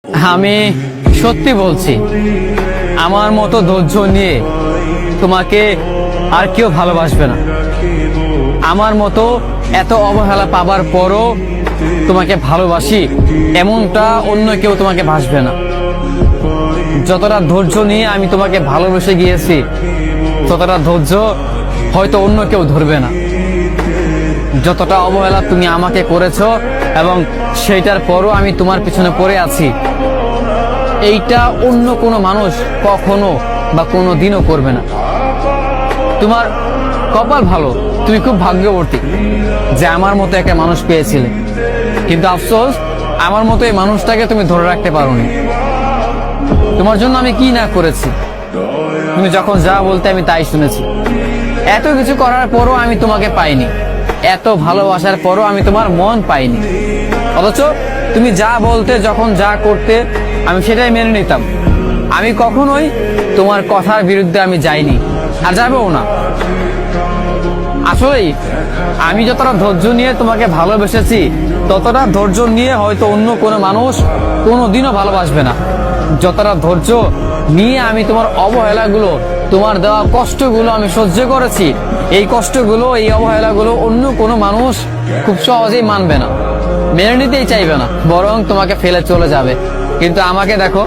আমি সত্যি বলছি, আমার মতো ধৈর্য নিয়ে তোমাকে আর কেউ ভালোবাসবে না। আমার মতো এত অবহেলা পাবার পরও তোমাকে ভালোবাসি এমনটা অন্য কেউ তোমাকে ভাসবে না। যতটা ধৈর্য নিয়ে আমি তোমাকে ভালোবেসে গিয়েছি, ততটা ধৈর্য হয়তো অন্য কেউ ধরবে না। যতটা অবহেলা তুমি আমাকে করেছো এবং সেইটার পরও আমি তোমার পিছনে পড়ে আছি, এইটা অন্য কোনো মানুষ কখনো বা কোনো দিনও করবে না। তোমার কপাল ভালো, তুমি খুব ভাগ্যবতী যে আমার মতো একটা মানুষ পেয়েছিলে, কিন্তু আফসোস আমার মতো এই মানুষটাকে তুমি ধরে রাখতে পারোনি। তোমার জন্য আমি কি না করেছি, তুমি যখন যা বলতে আমি তাই শুনেছি। এত কিছু করার পরও আমি তোমাকে পাইনি, এত ভালোবাসার পরও আমি তোমার মন পাইনি। অথচ তুমি যা বলতে, যখন যা করতে, আমি সেটাই মেনে নিতাম। আমি কখনোই তোমার কথার বিরুদ্ধে আমি যাইনি, আর যাবেও না। আসলেই আমি যতটা ধৈর্য নিয়ে তোমাকে ভালোবেসেছি, ততটা ধৈর্য নিয়ে হয়তো অন্য কোনো মানুষ কোনোদিনও ভালোবাসবে না। যতটা ধৈর্য নিয়ে আমি তোমার অবহেলাগুলো, তোমার দেওয়া কষ্টগুলো আমি সহ্য করেছি, এই কষ্টগুলো, এই অবহেলাগুলো অন্য কোনো মানুষ খুব সহজেই মানবে না, মেনে নিতেই চাইবে না, বরং তোমাকে ফেলে চলে যাবে। কিন্তু আমাকে দেখো,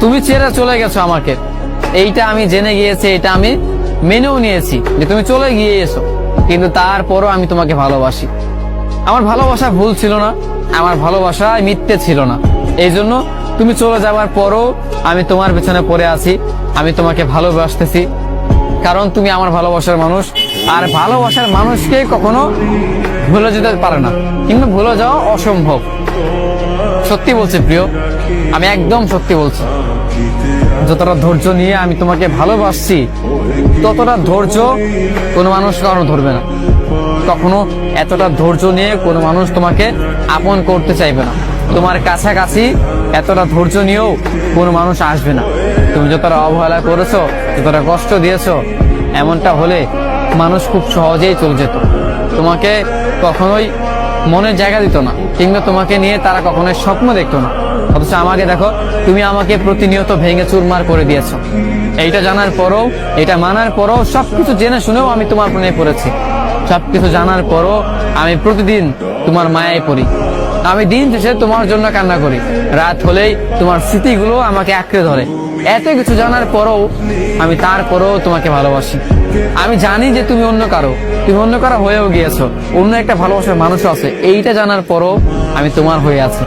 তুমি ছেড়ে চলে গেছো আমাকে, এইটা আমি জেনে গিয়েছি, এটা আমি মেনেও নিয়েছি যে তুমি চলে গিয়েছো, কিন্তু তারপরও আমি তোমাকে ভালোবাসি। আমার ভালোবাসা ভুল ছিল না, আমার ভালোবাসা মিথ্যে ছিল না। এই জন্য তুমি চলে যাওয়ার পরও আমি তোমার পেছনে পড়ে আছি, আমি তোমাকে ভালোবাসতেছি, কারণ তুমি আমার ভালোবাসার মানুষ। আর ভালোবাসার মানুষকে কখনো ভুলে যেতে পারে না, কিন্তু ভুলে যাওয়া অসম্ভব। সত্যি বলছি প্রিয়, আমি একদম সত্যি বলছি। যতটা ধৈর্য নিয়ে আমি তোমাকে ভালোবাসছি, ততটা ধৈর্য কোনো মানুষ কখনো ধরবে না। কখনো এতটা ধৈর্য নিয়ে কোনো মানুষ তোমাকে আপন করতে চাইবে না। তোমার কাছাকাছি এতটা ধৈর্য নিয়েও কোনো মানুষ আসবে না। তুমি যতটা অবহেলা করেছো, যতটা কষ্ট দিয়েছো, এমনটা হলে মানুষ খুব সহজেই চলে যেত, তোমাকে কখনোই মনের জায়গা দিত না, কিংবা তোমাকে নিয়ে তারা কখনোই স্বপ্ন দেখতো না। অথচ আমাকে দেখো, তুমি আমাকে প্রতিনিয়ত ভেঙে চুরমার করে দিয়েছো। এইটা জানার পরও, এটা মানার পরও, সবকিছু জেনে শুনেও আমি তোমার প্রেমে পড়েছি। সবকিছু জানার পরও আমি প্রতিদিন তোমার মায়ায় পড়ি। আমি দিন শেষে তোমার জন্য কান্না করি, রাত হলেই তোমার স্মৃতিগুলো আমাকে আঁকড়ে ধরে। এত কিছু জানার পরও আমি তারপরও তোমাকে ভালোবাসি। আমি জানি যে তুমি অন্য কারো হয়েও গিয়েছো, অন্য একটা ভালোবাসার মানুষ আছে, এইটা জানার পরও আমি তোমার হয়ে আছি।